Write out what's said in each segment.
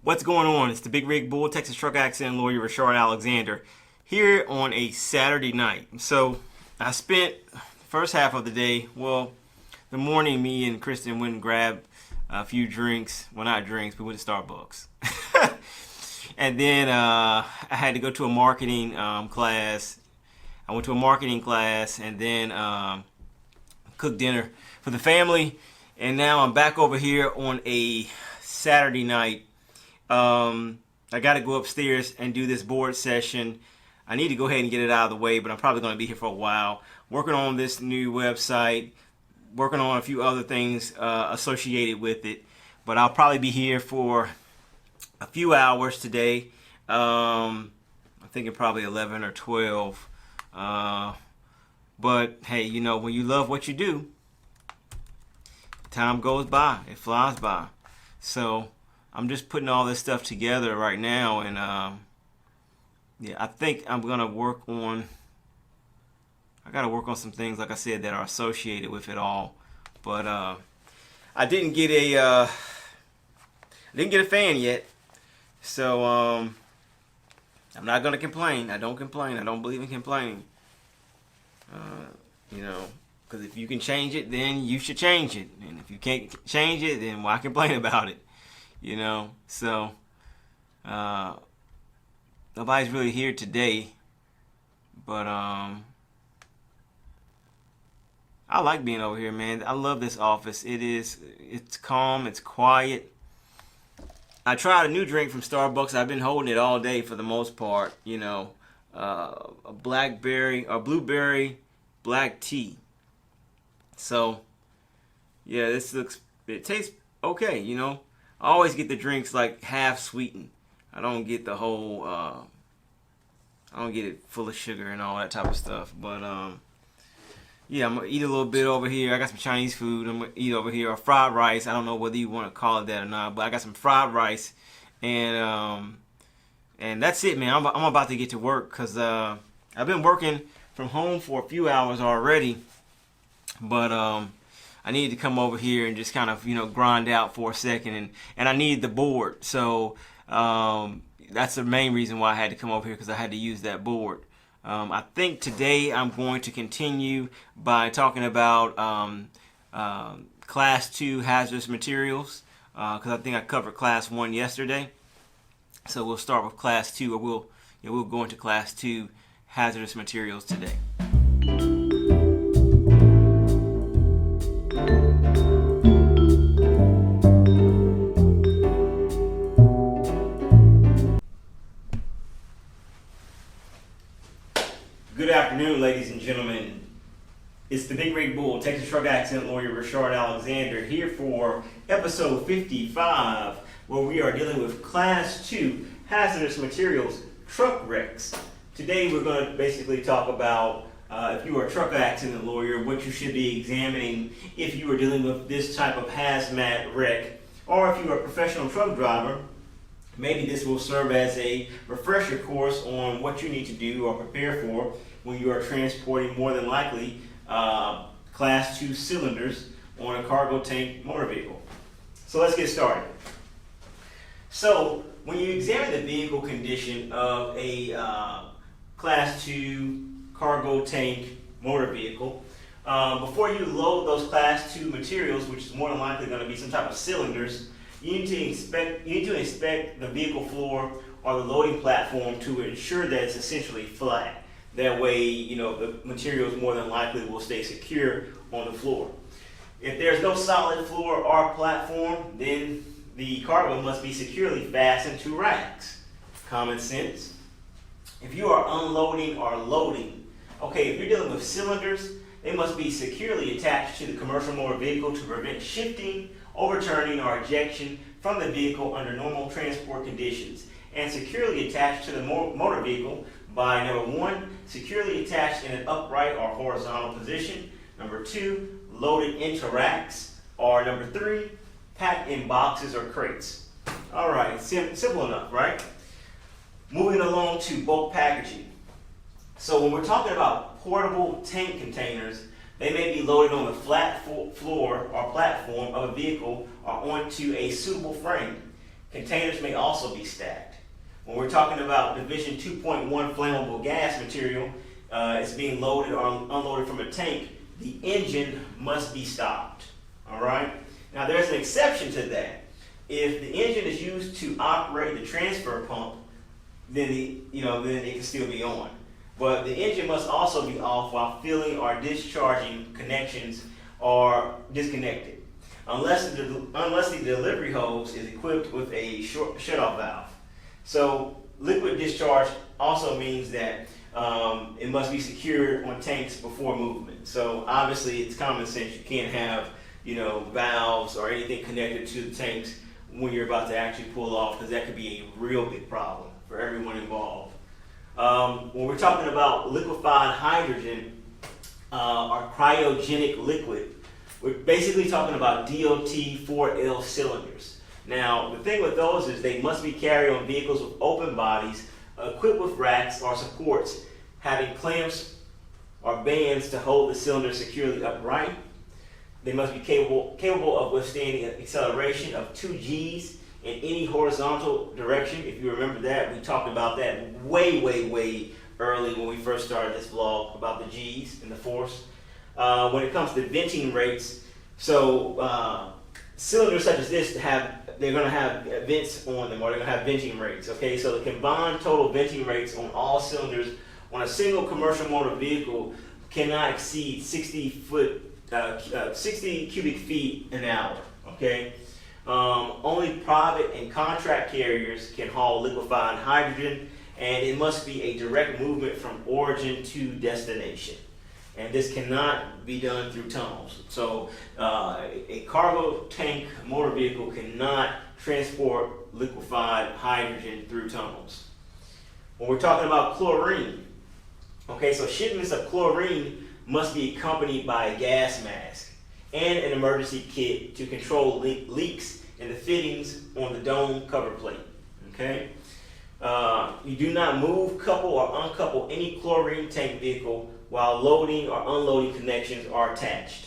What's going on? It's the Big Rig Bull, Texas truck accident lawyer Reshard Alexander, here on a Saturday night. So I spent the first half of the day, well, the morning, me and Kristen went and grabbed a few drinks. Well, not drinks, we went to Starbucks. And then I had to go to a marketing class. I went to a marketing class and then cooked dinner for the family. And now I'm back over here on a Saturday night. I got to go upstairs and do this board session. I need to go ahead and get it out of the way, but I'm probably going to be here for a while. Working on this new website, working on a few other things associated with it. But I'll probably be here for a few hours today. I'm thinking probably 11 or 12. But hey, you know, when you love what you do, time goes by. It flies by. So I'm just putting all this stuff together right now, and yeah, I think I'm gonna work on. I gotta work on some things, like I said, that are associated with it all. But I didn't get a fan yet, so I'm not gonna complain. I don't complain. I don't believe in complaining. You know, because if you can change it, then you should change it, and if you can't change it, then why complain about it? You know, so nobody's really here today, but I like being over here, man. I love this office. It's calm, it's quiet. I tried a new drink from Starbucks. I've been holding it all day for the most part. You know, a blackberry or blueberry black tea. So yeah, it tastes okay. You know, I always get the drinks like half sweetened. I don't get the whole, I don't get it full of sugar and all that type of stuff. But yeah, I'm gonna eat a little bit over here. I got some Chinese food I'm gonna eat over here, or fried rice. I don't know whether you want to call it that or not, but I got some fried rice, and that's it, man. I'm about to get to work because I've been working from home for a few hours already, but I needed to come over here and just kind of, you know, grind out for a second, and I needed the board. So that's the main reason why I had to come over here, because I had to use that board. I think today I'm going to continue by talking about Class 2 hazardous materials, because I think I covered Class 1 yesterday. So we'll start with Class 2, or we'll go into Class 2 hazardous materials today. Good afternoon, ladies and gentlemen. It's the Big Rig Bull, Texas truck accident lawyer Reshard Alexander, here for episode 55, where we are dealing with Class 2 hazardous materials truck wrecks. Today we're going to basically talk about if you are a truck accident lawyer, what you should be examining if you are dealing with this type of hazmat wreck, or if you are a professional truck driver. Maybe this will serve as a refresher course on what you need to do or prepare for when you are transporting, more than likely, Class 2 cylinders on a cargo tank motor vehicle. So let's get started. So when you examine the vehicle condition of a Class 2 cargo tank motor vehicle, before you load those Class 2 materials, which is more than likely going to be some type of cylinders, you need to inspect the vehicle floor or the loading platform to ensure that it's essentially flat. That way, you know, the materials more than likely will stay secure on the floor. If there's no solid floor or platform, then the cargo must be securely fastened to racks. Common sense. If you are unloading or loading, okay, if you're dealing with cylinders, they must be securely attached to the commercial motor vehicle to prevent shifting, overturning, or ejection from the vehicle under normal transport conditions, and securely attached to the motor vehicle by number 1, securely attached in an upright or horizontal position, number 2, loaded into racks, or number 3, packed in boxes or crates. All right, simple enough, right? Moving along to bulk packaging. So when we're talking about portable tank containers, they may be loaded on the flat floor or platform of a vehicle or onto a suitable frame. Containers may also be stacked. When we're talking about Division 2.1 flammable gas material, it's being loaded or unloaded from a tank, the engine must be stopped. All right? Now there's an exception to that. If the engine is used to operate the transfer pump, then then it can still be on. But the engine must also be off while filling or discharging connections are disconnected, unless the delivery hose is equipped with a shut-off valve. So liquid discharge also means that it must be secured on tanks before movement. So obviously it's common sense. You can't have valves or anything connected to the tanks when you're about to actually pull off, because that could be a real big problem for everyone involved. When we're talking about liquefied hydrogen or cryogenic liquid, we're basically talking about DOT-4L cylinders. Now, the thing with those is they must be carried on vehicles with open bodies, equipped with racks or supports, having clamps or bands to hold the cylinder securely upright. They must be capable of withstanding an acceleration of 2 Gs in any horizontal direction. If you remember that, we talked about that way early when we first started this vlog about the G's and the force. When it comes to venting rates, so cylinders such as this they're going to have vents on them, or they're going to have venting rates. Okay, so the combined total venting rates on all cylinders on a single commercial motor vehicle cannot exceed 60 cubic feet an hour. Okay. Only private and contract carriers can haul liquefied hydrogen, and it must be a direct movement from origin to destination. And this cannot be done through tunnels. So a cargo tank motor vehicle cannot transport liquefied hydrogen through tunnels. When we're talking about chlorine, okay, so shipments of chlorine must be accompanied by a gas mask and an emergency kit to control leaks in the fittings on the dome cover plate. Okay, you do not move, couple, or uncouple any chlorine tank vehicle while loading or unloading connections are attached.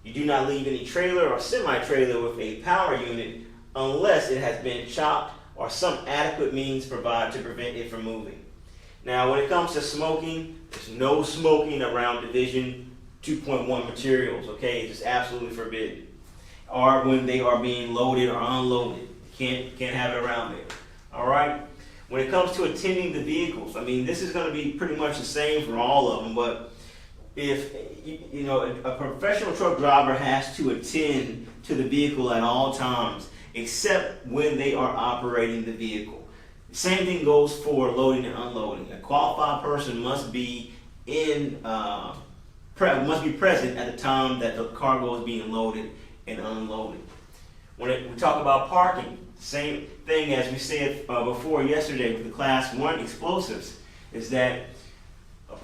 You do not leave any trailer or semi-trailer with a power unit unless it has been chopped or some adequate means provided to prevent it from moving. Now, when it comes to smoking, there's no smoking around Division 2.1 materials, okay? It's just absolutely forbidden. Or when they are being loaded or unloaded. Can't have it around there. All right? When it comes to attending the vehicles, I mean, this is going to be pretty much the same for all of them, but if a professional truck driver has to attend to the vehicle at all times, except when they are operating the vehicle. Same thing goes for loading and unloading. A qualified person must be present at the time that the cargo is being loaded and unloaded. When we talk about parking, same thing as we said before yesterday with the Class 1 explosives, is that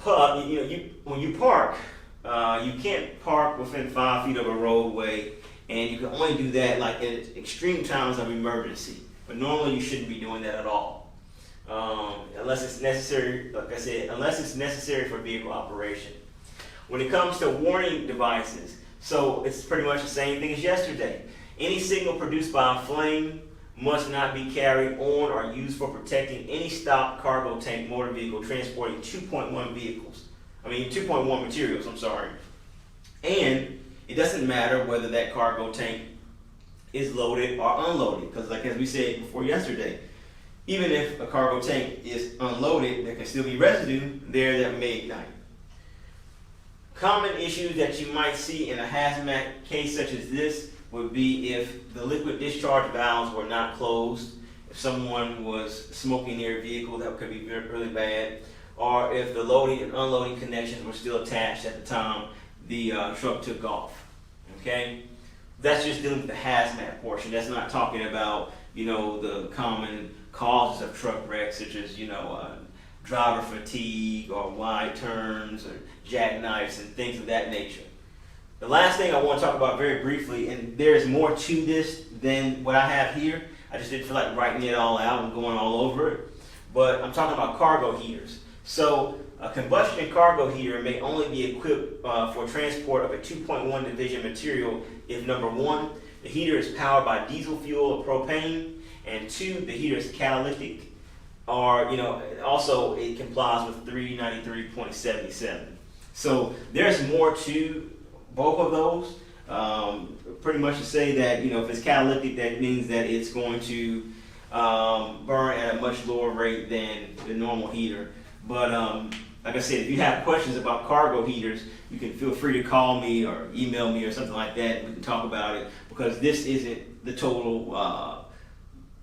when you park, you can't park within 5 feet of a roadway, and you can only do that like at extreme times of emergency. But normally you shouldn't be doing that at all, unless it's necessary. Like I said, unless it's necessary for vehicle operation. When it comes to warning devices, so it's pretty much the same thing as yesterday. Any signal produced by a flame must not be carried on or used for protecting any stopped cargo tank motor vehicle transporting 2.1 materials, I'm sorry. And it doesn't matter whether that cargo tank is loaded or unloaded, because like as we said before yesterday, even if a cargo tank is unloaded, there can still be residue there that may ignite. Common issues that you might see in a hazmat case such as this would be if the liquid discharge valves were not closed, if someone was smoking near a vehicle, that could be really bad, or if the loading and unloading connections were still attached at the time the truck took off. Okay? That's just dealing with the hazmat portion. That's not talking about, the common causes of truck wrecks, such as, driver fatigue or wide turns or jackknifes and things of that nature. The last thing I want to talk about very briefly, and there is more to this than what I have here. I just didn't feel like writing it all out and going all over it. But I'm talking about cargo heaters. So a combustion cargo heater may only be equipped for transport of a 2.1 division material if, number one, the heater is powered by diesel fuel or propane, and two, the heater is catalytic, or also it complies with 393.77. So there's more to both of those. Pretty much to say that if it's catalytic, that means that it's going to burn at a much lower rate than the normal heater. But like I said, if you have questions about cargo heaters, you can feel free to call me or email me or something like that. We can talk about it, because this isn't the total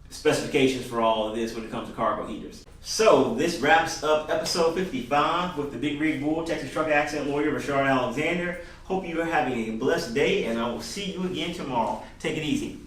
specifications for all of this when it comes to cargo heaters. So this wraps up episode 55 with the Big Rig Bull, Texas truck accident lawyer Reshard Alexander. Hope you are having a blessed day, and I will see you again tomorrow. Take it easy.